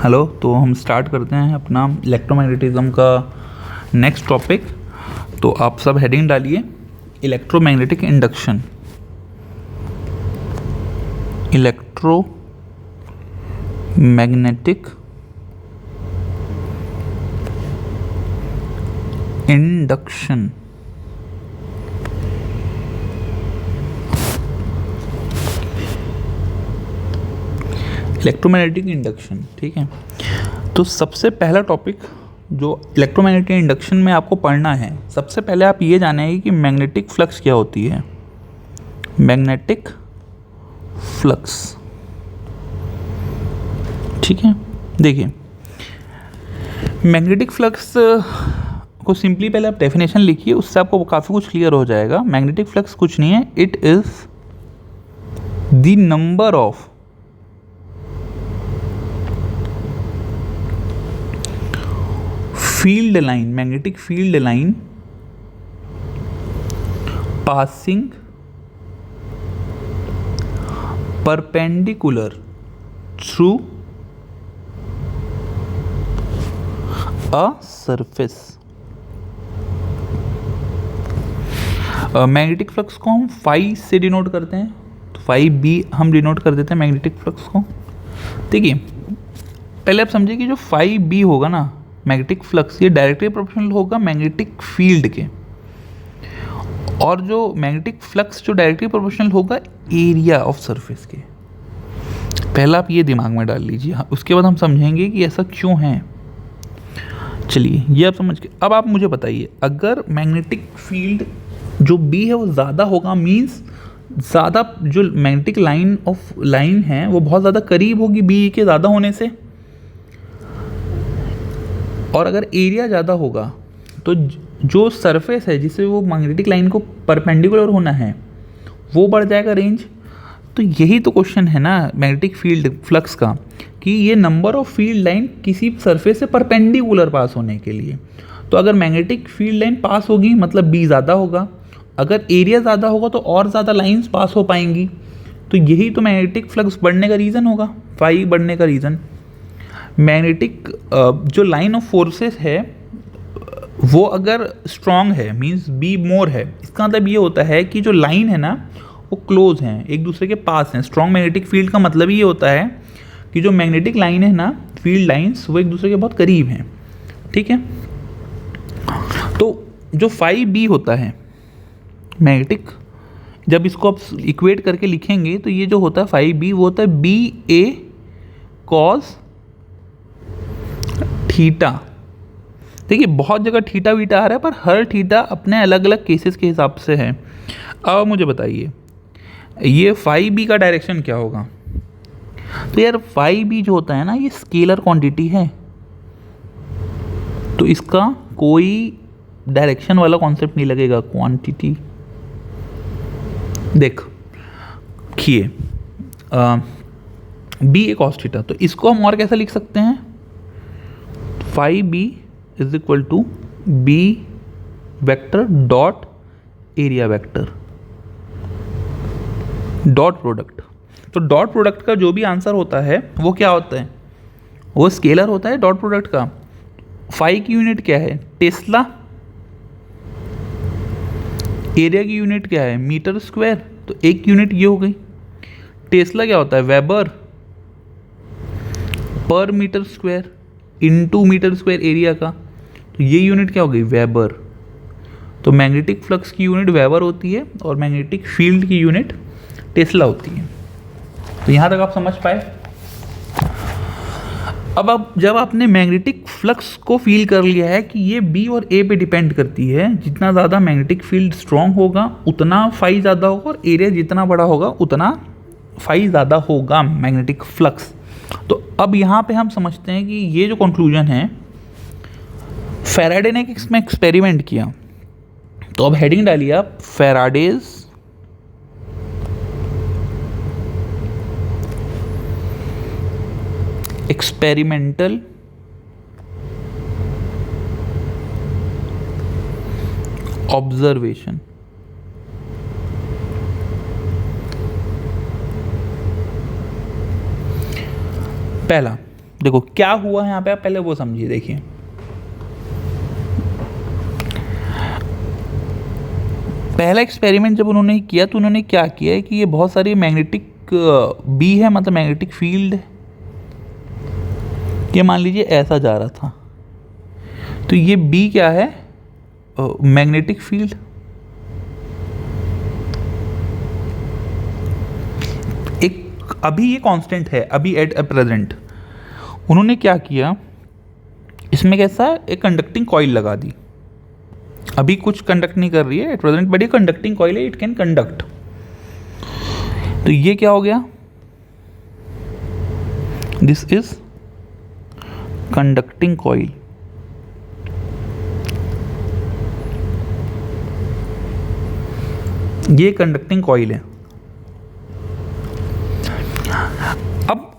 Hello, तो हम start करते हैं अपना इलेक्ट्रोमैग्नेटिज्म का नेक्स्ट टॉपिक। तो आप सब हेडिंग डालिए, electromagnetic induction. Electromagnetic induction. Electromagnetic induction, ठीक है। तो सबसे पहला टॉपिक जो इलेक्ट्रोमैग्नेटिक इंडक्शन में आपको पढ़ना है, सबसे पहले आप ये जानेंगे कि मैग्नेटिक फ्लक्स क्या होती है। मैग्नेटिक फ्लक्स, ठीक है। देखिए, मैग्नेटिक फ्लक्स को सिंपली पहले आप डेफिनेशन लिखिए, उससे आपको काफ़ी कुछ क्लियर हो जाएगा। मैग्नेटिक फ्लक्स कुछ नहीं है, it is the number of field line, magnetic field line passing perpendicular through a surface. Magnetic flux को हम फाई से डिनोट करते हैं, तो फाई बी हम डिनोट कर देते हैं मैग्नेटिक फ्लक्स को। देखिए, पहले आप समझिए कि जो फाई बी होगा ना मैग्नेटिक फ्लक्स, ये डायरेक्टली प्रोपोर्शनल होगा मैग्नेटिक फील्ड के, और जो मैग्नेटिक फ्लक्स जो डायरेक्टली प्रोपोर्शनल होगा एरिया ऑफ सरफेस के। पहला आप ये दिमाग में डाल लीजिए, उसके बाद हम समझेंगे कि ऐसा क्यों है। चलिए, ये आप समझ के अब आप मुझे बताइए, अगर मैग्नेटिक फील्ड जो बी है वो ज़्यादा होगा, मीन्स ज़्यादा जो मैग्नेटिक लाइन है वो बहुत ज़्यादा करीब होगी बी के ज़्यादा होने से, और अगर एरिया ज़्यादा होगा तो जो सरफेस है जिससे वो मैग्नेटिक लाइन को परपेंडिकुलर होना है वो बढ़ जाएगा रेंज। तो यही तो क्वेश्चन है ना मैग्नेटिक फील्ड फ्लक्स का, कि ये नंबर ऑफ फील्ड लाइन किसी सरफेस से परपेंडिकुलर पास होने के लिए। तो अगर मैग्नेटिक फील्ड लाइन पास होगी मतलब बी ज़्यादा होगा, अगर एरिया ज़्यादा होगा तो और ज़्यादा लाइंस पास हो पाएंगी। तो यही तो मैग्नेटिक फ्लक्स बढ़ने का रीज़न होगा, फाई बढ़ने का रीज़न। मैग्नेटिक जो लाइन ऑफ फोर्सेस है वो अगर स्ट्रॉन्ग है, मींस बी मोर है, इसका मतलब ये होता है कि जो लाइन है ना वो क्लोज हैं, एक दूसरे के पास हैं। स्ट्रॉन्ग मैग्नेटिक फील्ड का मतलब ये होता है कि जो मैग्नेटिक लाइन है ना, फील्ड लाइंस, वो एक दूसरे के बहुत करीब हैं, ठीक है। तो जो फाई बी होता है मैग्नेटिक, जब इसको आप इक्वेट करके लिखेंगे तो ये जो होता है फाई बी, वो होता है बी ए कॉस थीटा। देखिए, बहुत जगह थीटा वीटा आ रहा है, पर हर थीटा अपने अलग अलग केसेस के हिसाब से है। अब मुझे बताइए, ये फाई बी का डायरेक्शन क्या होगा। तो यार फाई बी जो होता है ना, ये स्केलर क्वांटिटी है, तो इसका कोई डायरेक्शन वाला कॉन्सेप्ट नहीं लगेगा। क्वांटिटी देखिए, बी ए कॉस थीटा, तो इसको हम और कैसे लिख सकते हैं, phi B is equal to B vector dot area vector dot product. तो डॉट प्रोडक्ट का जो भी आंसर होता है वो क्या होता है, वो स्केलर होता है डॉट प्रोडक्ट का। फाई की यूनिट क्या है, टेस्ला। एरिया की यूनिट क्या है, मीटर स्क्वायर, तो एक यूनिट ये हो गई। टेस्ला क्या होता है, वेबर पर meter square into meter square area का, तो ये यूनिट क्या हो गई, वेबर। तो मैग्नेटिक फ्लक्स की यूनिट वेबर होती है और मैग्नेटिक फील्ड की यूनिट टेस्ला होती है। तो यहाँ तक आप समझ पाए। अब जब आपने मैग्नेटिक फ्लक्स को फील कर लिया है कि ये बी और ए पे डिपेंड करती है, जितना ज़्यादा मैग्नेटिक फील्ड स्ट्रॉन्ग होगा उतना फाई ज़्यादा होगा, और एरिया जितना बड़ा होगा उतना फाई ज़्यादा होगा मैग्नेटिक फ्लक्स। तो अब यहाँ पे हम समझते हैं कि ये जो कंक्लूजन है, फैराडे ने इसमें एक्सपेरिमेंट किया। तो अब हेडिंग डालिए आप, फैराडेज एक्सपेरिमेंटल ऑब्जर्वेशन। पहला देखो क्या हुआ है यहाँ पे, आप पहले वो समझिए। देखिए पहला एक्सपेरिमेंट जब उन्होंने किया तो उन्होंने क्या किया है कि ये बहुत सारी मैग्नेटिक बी है, मतलब मैग्नेटिक फील्ड, ये मान लीजिए ऐसा जा रहा था, तो ये बी क्या है, मैग्नेटिक फील्ड। एक अभी ये कांस्टेंट है, अभी एट प्रेजेंट। उन्होंने क्या किया, इसमें कैसा एक कंडक्टिंग कॉइल लगा दी, अभी कुछ कंडक्ट नहीं कर रही है एट प्रेजेंट, बट ये कंडक्टिंग कॉइल है, इट कैन कंडक्ट। तो ये क्या हो गया, दिस इज कंडक्टिंग कॉइल। ये कंडक्टिंग कॉइल है। अब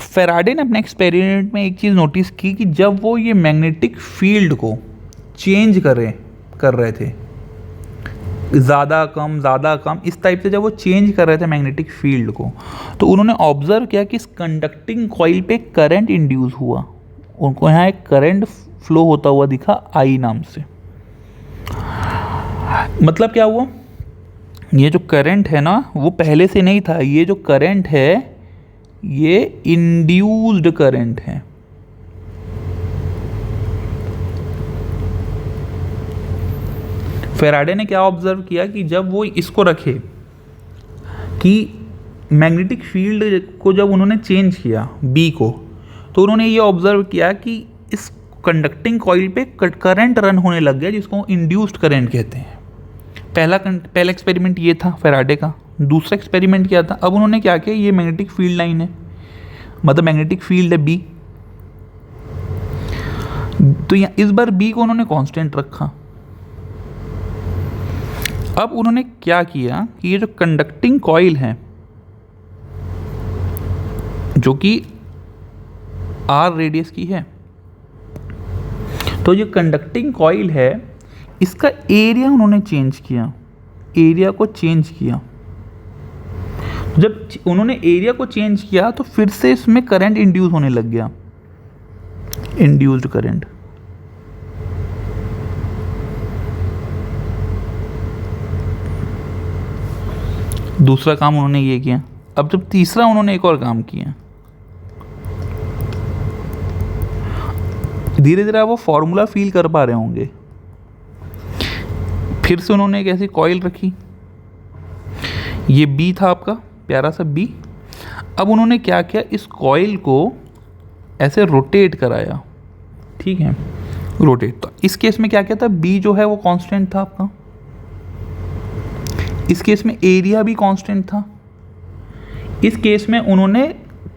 फेराडे ने अपने एक्सपेरिमेंट में एक चीज़ नोटिस की कि जब वो ये मैग्नेटिक फील्ड को चेंज कर रहे थे, ज़्यादा कम इस टाइप से जब वो चेंज कर रहे थे मैग्नेटिक फील्ड को, तो उन्होंने ऑब्जर्व किया कि इस कंडक्टिंग कॉइल पे करंट इंड्यूस हुआ। उनको यहाँ एक करंट फ्लो होता हुआ दिखा आई नाम से। मतलब क्या हुआ, ये जो करंट है ना वो पहले से नहीं था, ये जो करंट है ये इंड्यूस्ड करंट है। फेराडे ने क्या ऑब्जर्व किया कि जब वो इसको रखे कि मैग्नेटिक फील्ड को जब उन्होंने चेंज किया बी को, तो उन्होंने ये ऑब्जर्व किया कि इस कंडक्टिंग कॉइल पे करंट रन होने लग गया, जिसको इंड्यूस्ड करंट कहते हैं। पहला एक्सपेरिमेंट ये था फेराडे का। दूसरा एक्सपेरिमेंट क्या था, अब उन्होंने क्या किया, ये मैग्नेटिक फील्ड लाइन है, मतलब मैग्नेटिक फील्ड है बी, तो इस बार बी को उन्होंने कांस्टेंट रखा। अब उन्होंने क्या किया कि ये जो कंडक्टिंग कॉइल है जो कि आर रेडियस की है, तो ये कंडक्टिंग कॉइल है, इसका एरिया उन्होंने चेंज किया, एरिया को चेंज किया। जब उन्होंने एरिया को चेंज किया तो फिर से इसमें करंट इंड्यूस होने लग गया, इंड्यूस्ड करंट। दूसरा काम उन्होंने ये किया। अब जब तीसरा उन्होंने एक और काम किया, धीरे धीरे आप वो फॉर्मूला फील कर पा रहे होंगे। फिर से उन्होंने एक ऐसी कॉइल रखी, ये बी था आपका प्यारा सा बी। अब उन्होंने क्या किया, इस कॉइल को ऐसे रोटेट कराया, ठीक है, रोटेट। तो इस केस में क्या किया था, बी जो है वो कांस्टेंट था आपका, इस केस में एरिया भी कांस्टेंट था। इस केस में उन्होंने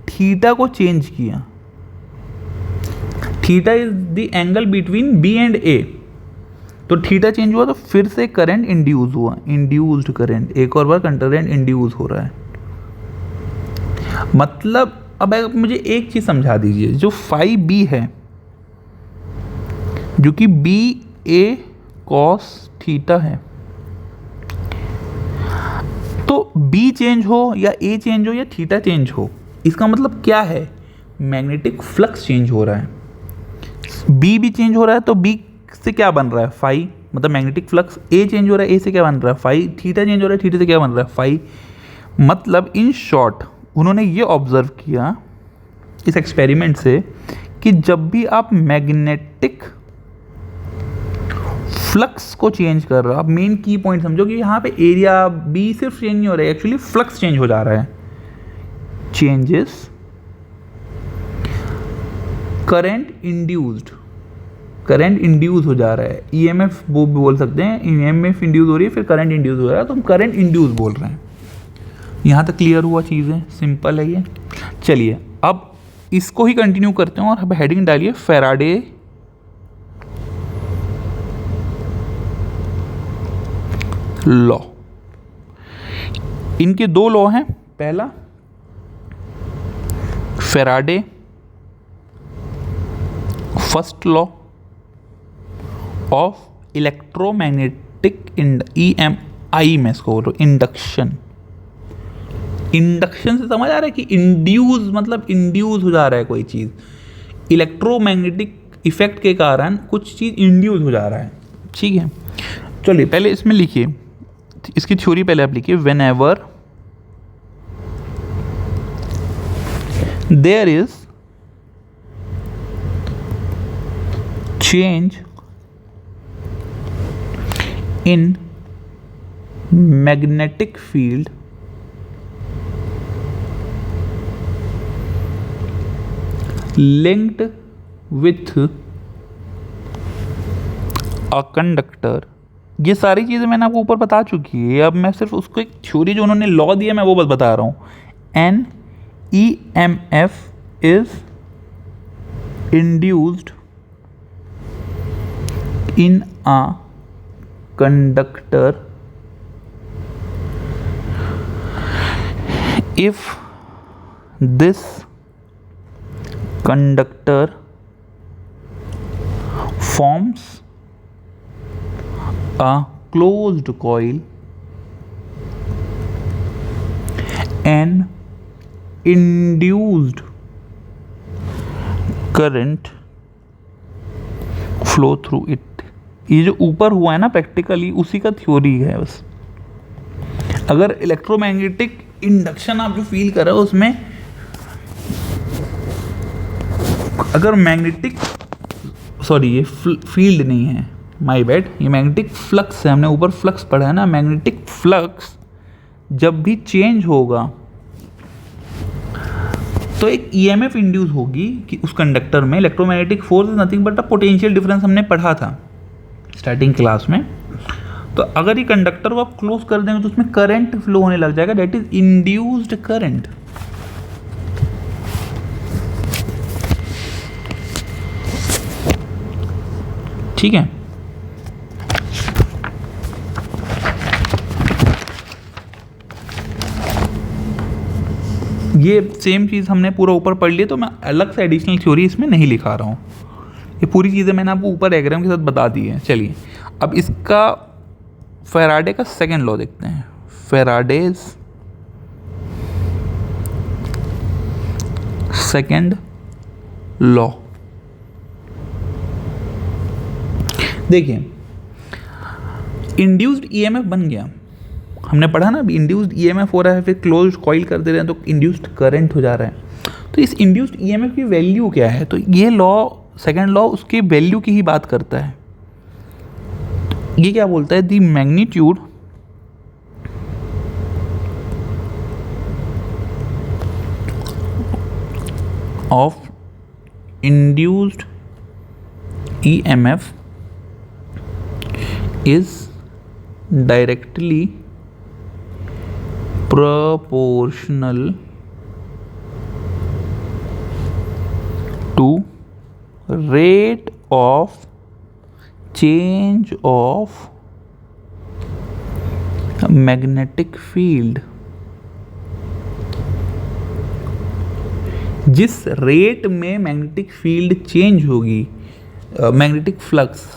थीटा को चेंज किया, theta is the angle between B and A, तो थीटा चेंज हुआ तो फिर से करंट इंड्यूस हुआ, इंड्यूस्ड करंट, एक और बार करंट इंड्यूस हो रहा है। मतलब अब मुझे एक चीज समझा दीजिए, जो फाई बी है जो कि बी ए कॉस थीटा है, तो बी चेंज हो या ए चेंज हो या थीटा चेंज हो, इसका मतलब क्या है, मैग्नेटिक फ्लक्स चेंज हो रहा है। बी भी चेंज हो रहा है तो बी से क्या बन रहा है, फाई, मतलब मैग्नेटिक फ्लक्स। ए चेंज हो रहा है, ए से क्या बन रहा है, फाई। थीटा चेंज हो रहा है, थीटा से क्या बन रहा है, फाई। मतलब इन शॉर्ट उन्होंने ये ऑब्जर्व किया इस एक्सपेरिमेंट से कि जब भी आप मैग्नेटिक फ्लक्स को चेंज कर रहे हो, आप मेन की पॉइंट समझो कि यहाँ पे एरिया बी सिर्फ चेंज नहीं हो रहा है, एक्चुअली फ्लक्स चेंज हो जा रहा है, changes current induced, current induce हो जा रहा है, ईएमएफ वो भी बोल सकते हैं, ईएमएफ इंड्यूस हो रही है, फिर करंट इंड्यूस हो रहा है, तो हम करंट इंड्यूस बोल रहे हैं। यहाँ तक क्लियर हुआ चीज़ें, सिंपल है ये। चलिए अब इसको ही कंटिन्यू करते हैं और अब हेडिंग डालिए फेराडे लॉ। इनके दो लॉ हैं, पहला Faraday first law of electromagnetic EMI में इसको बोलो इंडक्शन। इंडक्शन से समझ आ रहा है कि इंड्यूस मतलब इंड्यूस हो जा रहा है कोई चीज़, इलेक्ट्रोमैग्नेटिक इफेक्ट के कारण कुछ चीज़ इंड्यूस हो जा रहा है, ठीक है। चलिए पहले इसमें लिखिए, इसकी थ्योरी पहले आप लिखिए। Whenever there is change in magnetic field linked with a conductor, ये सारी चीज़ें मैंने आपको ऊपर बता चुकी है। अब मैं सिर्फ उसको एक थ्योरी जो उन्होंने लॉ दिया मैं वो बस बता रहा हूँ। An E M F is induced in a conductor if this conductor forms a closed coil and induced current flow through it। ये जो ऊपर हुआ है ना प्रैक्टिकली उसी का थ्योरी है बस। अगर इलेक्ट्रोमैग्नेटिक इंडक्शन आप जो फील कर रहे हो उसमें अगर मैग्नेटिक ये फील्ड नहीं है, माय बैड, ये मैग्नेटिक फ्लक्स है। हमने ऊपर फ्लक्स पढ़ा है ना, मैग्नेटिक फ्लक्स जब भी चेंज होगा तो एक ईएमएफ इंड्यूस होगी कि उस कंडक्टर में। Electromagnetic force is nothing but a potential difference, हमने पढ़ा था स्टार्टिंग क्लास में। तो अगर ये कंडक्टर को आप क्लोज कर देंगे तो उसमें करंट फ्लो होने लग जाएगा, दैट इज इंड्यूस्ड करंट। ठीक है, ये सेम चीज़ हमने पूरा ऊपर पढ़ लिया, तो मैं अलग से एडिशनल थ्योरी इसमें नहीं लिखा रहा हूँ। ये पूरी चीज़ें मैंने आपको ऊपर डायग्राम के साथ बता दी है। चलिए अब इसका फैराडे का सेकंड लॉ देखते हैं। फैराडेज सेकंड लॉ, देखिए इंड्यूस्ड ईएमएफ बन गया, हमने पढ़ा ना अभी इंड्यूस्ड ईएमएफ हो रहा है, फिर क्लोज्ड कॉइल कर दे रहे हैं तो इंड्यूस्ड करंट हो जा रहा है। तो इस इंड्यूस्ड ईएमएफ की वैल्यू क्या है, तो ये लॉ सेकंड लॉ उसकी वैल्यू की ही बात करता है। ये क्या बोलता है, the magnitude of induced EMF is directly proportional to rate of change of magnetic field। जिस रेट में मैग्नेटिक फील्ड चेंज होगी, magnetic flux,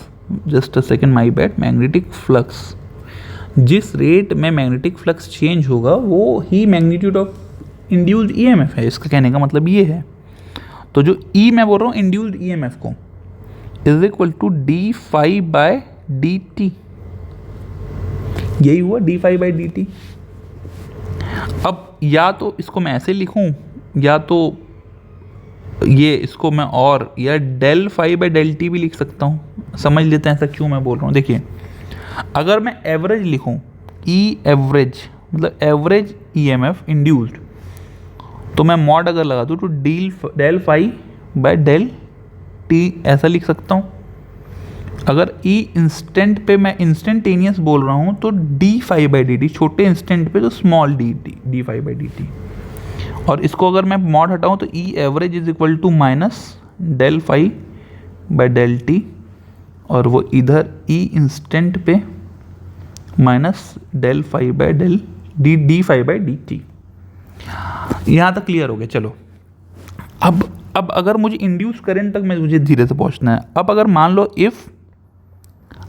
just a second my bad, magnetic flux, जिस रेट में मैग्नेटिक फ्लक्स चेंज होगा वो ही magnitude of induced EMF है। इसका कहने का मतलब ये है। तो जो ई मैं बोल रहा हूँ इंड्यूस्ड ईएमएफ को is equal to D phi by D T, यही हुआ D phi by D T. अब या तो इसको मैं ऐसे लिखूँ या तो ये इसको मैं और या del phi by del T भी लिख सकता हूँ। समझ लेते हैं ऐसा क्यों मैं बोल रहा हूँ। देखिए अगर मैं एवरेज लिखूं, ई एवरेज मतलब एवरेज ईएमएफ इंड्यूस्ड, तो मैं मॉड अगर लगा दूँ तो del phi by del T ऐसा लिख सकता हूँ। अगर ई इंस्टेंट पे मैं इंस्टेंटेनियस बोल रहा हूँ तो D phi by D t, छोटे इंस्टेंट पे तो small d phi by D t. और इसको अगर मैं मॉड हटाऊँ तो E average is equal to minus del phi by del t, और वो इधर ई इंस्टेंट पे minus del phi by del d phi by D t. यहाँ तक क्लियर हो गया। चलो अब अगर मुझे इंड्यूस करंट तक मुझे धीरे से पहुँचना है। अब अगर मान लो इफ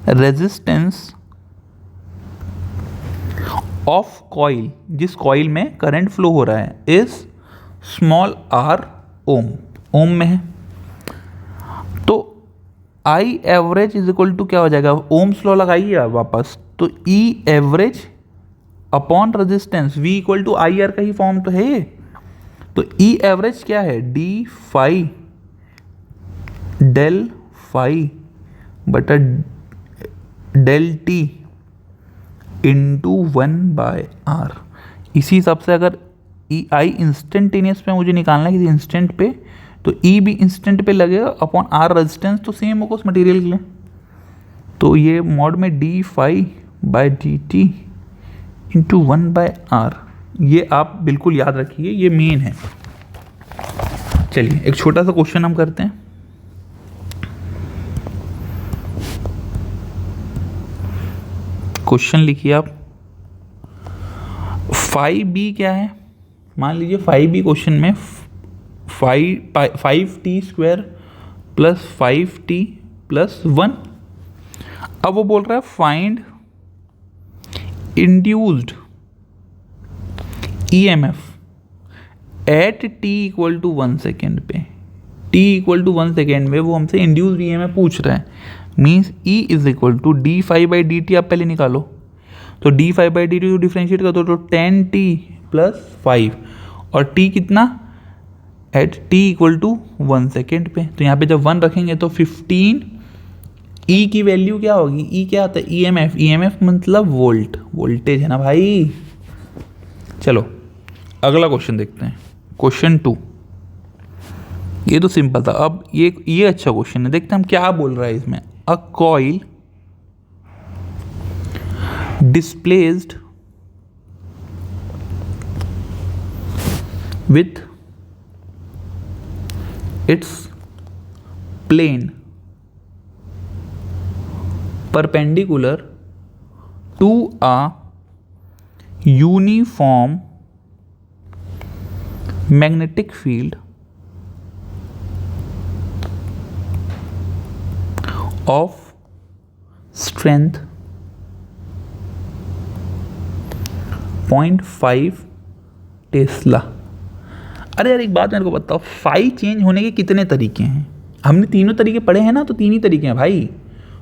रेजिस्टेंस ऑफ कॉइल, जिस कॉइल में करंट फ्लो हो रहा है, इज स्मॉल आर ओम में है, I average is equal to क्या हो जाएगा, ओम्स लॉ लगाइए आप वापस, तो E average upon resistance, V equal to I R का ही फॉर्म तो है ये। तो ई एवरेज क्या है, डी फाई डेल फाई बटा डेल टी इंटू 1/r। इसी हिसाब से अगर ई आई इंस्टेंटेनियस पे मुझे निकालना है किसी इंस्टेंट पे, तो ई भी इंस्टेंट पे लगेगा अपॉन आर रेजिस्टेंस तो सेम होगा उस मटेरियल के लिए। तो ये मॉड में D phi by D T into 1/r, ये आप बिल्कुल याद रखिए, ये मेन है। चलिए एक छोटा सा क्वेश्चन हम करते हैं। क्वेश्चन लिखिए आप, 5b क्या है, मान लीजिए 5b क्वेश्चन में 5t square plus 5t plus 1। अब वो बोल रहा है find induced EMF at t equal to 1 second पे। t इक्वल टू 1 सेकेंड में वो हमसे इंड्यूस्ड ईएमएफ पूछ रहा है, means E is equal to D phi by D T. आप पहले निकालो, तो D phi by D T को डिफ्रेंशिएट कर दो तो 10t प्लस 5, और t कितना at t equal to 1 second पे। तो यहाँ पे जब 1 रखेंगे तो 15, E की वैल्यू क्या होगी, E क्या आता है, EMF, EMF मतलब वोल्ट, वोल्टेज है ना भाई। चलो अगला क्वेश्चन देखते हैं, क्वेश्चन 2। ये तो सिंपल था। अब ये अच्छा क्वेश्चन है, देखते हैं हम क्या बोल रहा है इसमें। अ coil displaced with its plane perpendicular to a uniform magnetic field of strength 0.5 Tesla. अरे यार एक बात मेरे को बताओ, फाई चेंज होने के कितने तरीके हैं? हमने तीनों तरीके पढ़े हैं ना, तो तीन ही तरीके हैं भाई।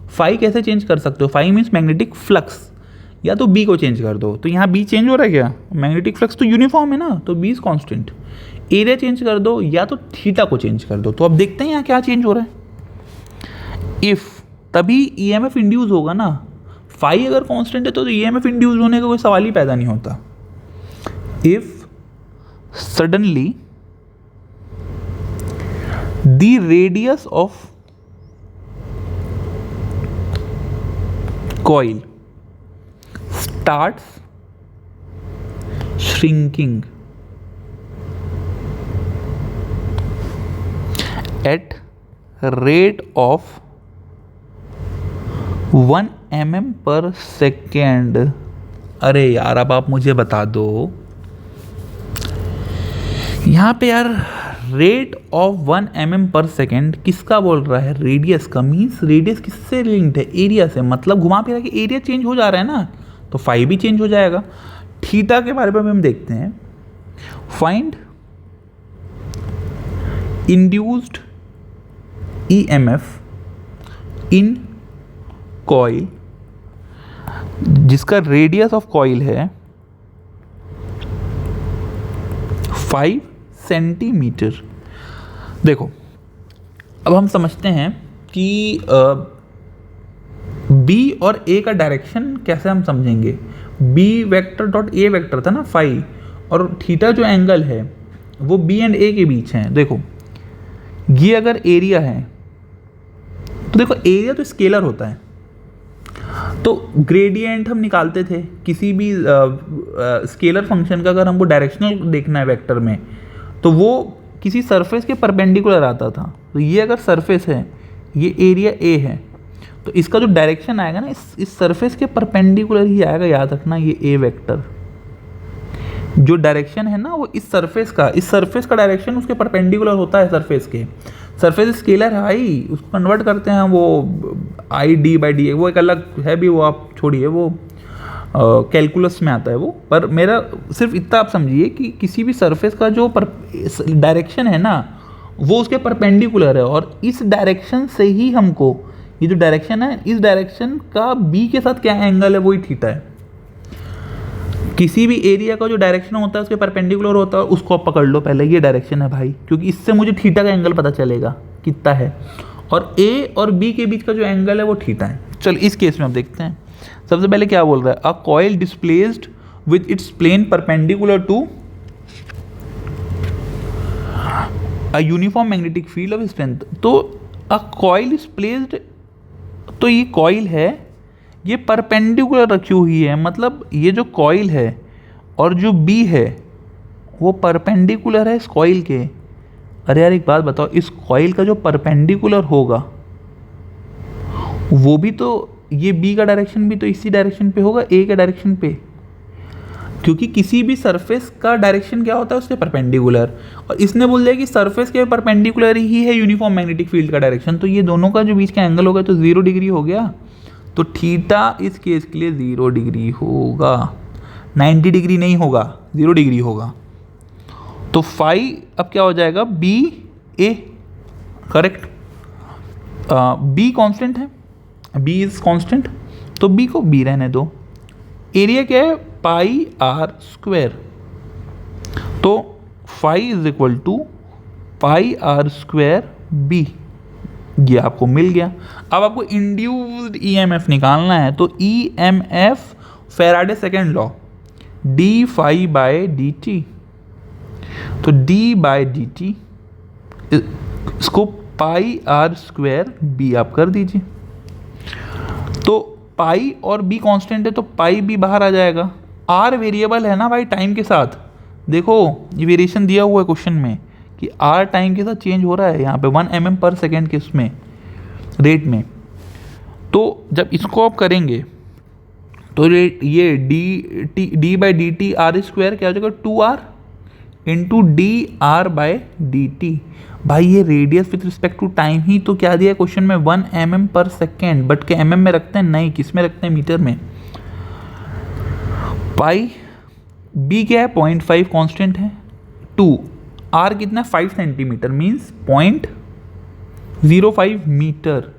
फाई कैसे चेंज कर सकते हो, फाई मीन्स मैग्नेटिक फ्लक्स, या तो बी को चेंज कर दो, तो यहाँ बी चेंज हो रहा है क्या, मैग्नेटिक फ्लक्स तो यूनिफॉर्म है ना, तो B is constant. Area change कर दो, या तो थीटा को चेंज कर दो। तो अब देखते हैं यहाँ क्या चेंज हो रहा है। इफ तभी ईएमएफ इंड्यूस होगा ना, फाई अगर कांस्टेंट है तो ईएमएफ इंड्यूस होने का कोई सवाल ही पैदा नहीं होता। If suddenly the radius of coil starts shrinking at rate of 1 mm per second। अरे यार अब आप मुझे बता दो यहाँ पे यार, रेट ऑफ 1 mm पर सेकेंड किसका बोल रहा है, रेडियस का। मीन्स रेडियस किससे लिंक्ड है, एरिया से। मतलब घुमा फिरा के एरिया चेंज हो जा रहा है ना, तो फाई भी चेंज हो जाएगा। थीटा के बारे में हम देखते हैं, find induced EMF in coil, जिसका रेडियस ऑफ कॉइल है 5 सेंटीमीटर। देखो अब हम समझते हैं कि बी और ए का डायरेक्शन कैसे हम समझेंगे। B vector dot A vector था ना फाई, और थीटा जो एंगल है वो बी एंड ए के बीच है। देखो ये अगर एरिया है तो देखो एरिया तो स्केलर होता है, तो ग्रेडियंट हम निकालते थे किसी भी स्केलर फंक्शन का। अगर हमको डायरेक्शनल देखना है वेक्टर में, तो वो किसी सरफेस के परपेंडिकुलर आता था। तो ये अगर सरफेस है, ये एरिया ए है, तो इसका जो डायरेक्शन आएगा ना इस सरफेस के परपेंडिकुलर ही आएगा। याद रखना, ये ए वेक्टर जो डायरेक्शन है ना वो इस सरफेस का डायरेक्शन उसके परपेंडिकुलर होता है सरफेस के। सरफेस स्केलर है भाई, उसको कन्वर्ट करते हैं वो आई डी बाई डी, वो एक अलग है भी, वो आप छोड़िए, वो कैलकुलस में आता है वो। पर मेरा सिर्फ इतना आप समझिए कि किसी भी सरफेस का जो डायरेक्शन है ना वो उसके परपेंडिकुलर है, और इस डायरेक्शन से ही हमको ये जो डायरेक्शन है, इस डायरेक्शन का बी के साथ क्या एंगल है, वही थीटा है। किसी भी एरिया का जो डायरेक्शन होता है उसके परपेंडिकुलर होता है, उसको आप पकड़ लो पहले, ये डायरेक्शन है भाई, क्योंकि इससे मुझे थीटा का एंगल पता चलेगा कितना है, और ए और बी के बीच का जो एंगल है वो थीटा है। चल इस केस में हम देखते हैं। सबसे पहले क्या बोल रहा है, a coil displaced with its plane perpendicular to a uniform magnetic field of strength. तो अ कॉइल इज प्लेस्ड, तो ये कॉइल है, ये परपेंडिकुलर रखी हुई है, मतलब ये जो कॉइल है और जो बी है वो परपेंडिकुलर है इस कॉइल के। अरे यार एक बात बताओ, इस कॉइल का जो परपेंडिकुलर होगा वो भी तो, ये बी का डायरेक्शन भी तो इसी डायरेक्शन पे होगा, ए के डायरेक्शन पे, क्योंकि किसी भी सरफेस का डायरेक्शन क्या होता है उसके परपेंडिकुलर, और इसने बोल दिया कि सरफेस के परपेंडिकुलर ही है यूनिफॉर्म मैग्नेटिक फील्ड का डायरेक्शन, तो ये दोनों का जो बीच का एंगल होगा तो 0 डिग्री हो गया। तो थीटा इस केस के लिए 0 डिग्री होगा, 90 डिग्री नहीं होगा, 0 डिग्री होगा। तो फाई अब क्या हो जाएगा, B A, correct. B constant है, बी इज कांस्टेंट, तो बी को बी रहने दो। एरिया क्या है, पाई आर स्क्वायर, तो phi is equal to pi R square B, ये आपको मिल गया। अब आपको इंड्यूस्ड ईएमएफ निकालना है, तो EMF Faraday second law, D phi by D T, तो डी बाय डी टी इसको पाई आर स्क्वायर बी आप कर दीजिए। तो पाई और बी कांस्टेंट है तो पाई बी बाहर आ जाएगा। आर वेरिएबल है ना भाई टाइम के साथ, देखो ये वेरिएशन दिया हुआ है क्वेश्चन में कि आर टाइम के साथ चेंज हो रहा है यहाँ पे 1 mm पर सेकेंड के उसमें रेट में। तो जब इसको आप करेंगे तो ये d by D t r square क्या हो जाएगा, 2r into d r by D t. भाई ये radius with respect to time ही तो क्या दिया क्वेश्चन में, 1 mm पर सेकेंड, बट के mm में रखते हैं, नहीं किस में रखते हैं, मीटर में। पाई बी क्या है, 0.5 कांस्टेंट है, 2 आर कितना, 5 centimeter means 0.05 meter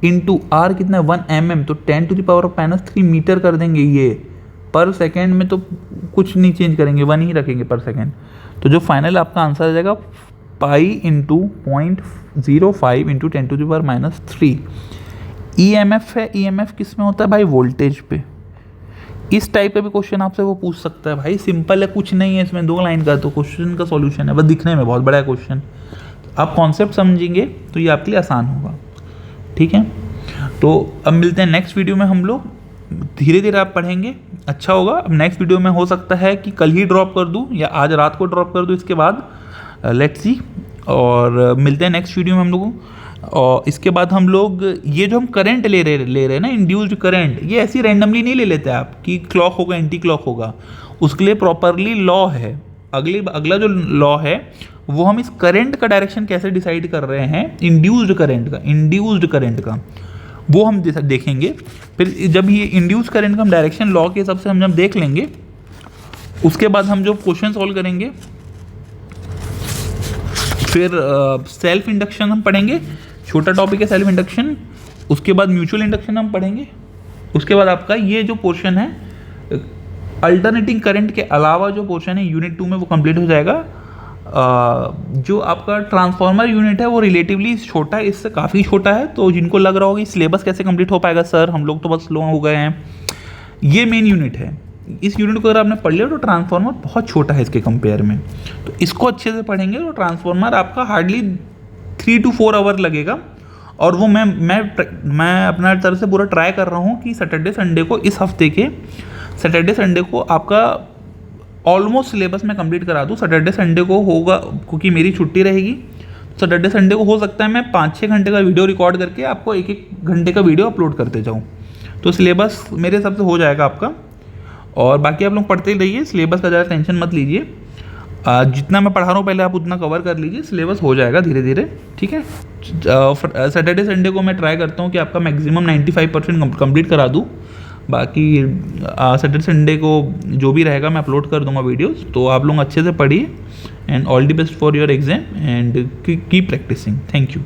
into R कितना 1 mm, तो 10⁻³ मीटर कर देंगे। ये पर सेकेंड में तो कुछ नहीं चेंज करेंगे, 1 ही रखेंगे पर सेकेंड। तो जो फाइनल आपका आंसर आ जाएगा पाई इंटू 0.05 इंटू 10⁻³ EMF है। EMF किस में होता है भाई, वोल्टेज पे। इस टाइप का भी क्वेश्चन आपसे वो पूछ सकता है भाई, सिंपल है, कुछ नहीं है इसमें, 2 लाइन का तो क्वेश्चन का सॉल्यूशन है, बस दिखने में बहुत बड़ा है क्वेश्चन। आप कॉन्सेप्ट समझेंगे तो ये आपके लिए आसान होगा, ठीक है। तो अब मिलते हैं नेक्स्ट वीडियो में, हम लोग धीरे धीरे आप पढ़ेंगे, अच्छा होगा। अब नेक्स्ट वीडियो में हो सकता है कि कल ही ड्रॉप कर दूं या आज रात को ड्रॉप कर दूं, इसके बाद लेट्स सी। और मिलते हैं नेक्स्ट वीडियो में हम लोगों। और इसके बाद हम लोग ये जो हम करंट ले रहे हैं ना, इंड्यूस्ड करंट, ये ऐसी रैंडमली नहीं ले लेते आप कि क्लॉक होगा एंटी क्लॉक होगा, उसके लिए प्रॉपरली लॉ है। अगला जो लॉ है वो हम इस करंट का डायरेक्शन कैसे डिसाइड कर रहे हैं, इंड्यूस्ड करंट का वो हम देखेंगे। फिर जब ये इंड्यूस करंट का हम डायरेक्शन लॉ के हिसाब से हम जब देख लेंगे, उसके बाद हम जो क्वेश्चन सॉल्व करेंगे, फिर सेल्फ इंडक्शन हम पढ़ेंगे, छोटा टॉपिक है सेल्फ इंडक्शन। उसके बाद म्यूचुअल इंडक्शन हम पढ़ेंगे। उसके बाद आपका ये जो पोर्शन है अल्टरनेटिंग करंट के अलावा जो पोर्शन है यूनिट 2 में वो कंप्लीट हो जाएगा। जो आपका ट्रांसफार्मर यूनिट है वो रिलेटिवली छोटा है, इससे काफ़ी छोटा है। तो जिनको लग रहा होगा सिलेबस कैसे कंप्लीट हो पाएगा सर, हम लोग तो बस स्लो हो गए हैं, ये मेन यूनिट है। इस यूनिट को अगर आपने पढ़ लिया तो ट्रांसफार्मर बहुत छोटा है इसके कंपेयर में, तो इसको अच्छे से पढ़ेंगे तो ट्रांसफार्मर आपका हार्डली 3 to 4 आवर लगेगा। और वो मैं अपना तरफ से पूरा ट्राई कर रहा हूँ कि सैटरडे संडे को, इस हफ्ते के सैटरडे संडे को आपका ऑलमोस्ट सिलेबस में कंप्लीट करा दूँ। सैटरडे संडे को होगा क्योंकि मेरी छुट्टी रहेगी, सैटरडे संडे को हो सकता है मैं 5-6 घंटे का वीडियो रिकॉर्ड करके आपको 1-1 घंटे का वीडियो अपलोड करते जाऊँ, तो सिलेबस मेरे हिसाब से हो जाएगा आपका। और बाकी आप लोग पढ़ते ही रहिए, सिलेबस का ज़्यादा टेंशन मत लीजिए, जितना मैं पढ़ा रहा हूँ पहले आप उतना कवर कर लीजिए, सिलेबस हो जाएगा धीरे धीरे, ठीक है। सैटरडे संडे को मैं ट्राई करता हूँ कि आपका मैक्सिमम 95% कंप्लीट करा दूँ। बाकी सैटरडे संडे को जो भी रहेगा मैं अपलोड कर दूंगा वीडियोस। तो आप लोग अच्छे से पढ़िए and all the best for your exam and keep practising. Thank you.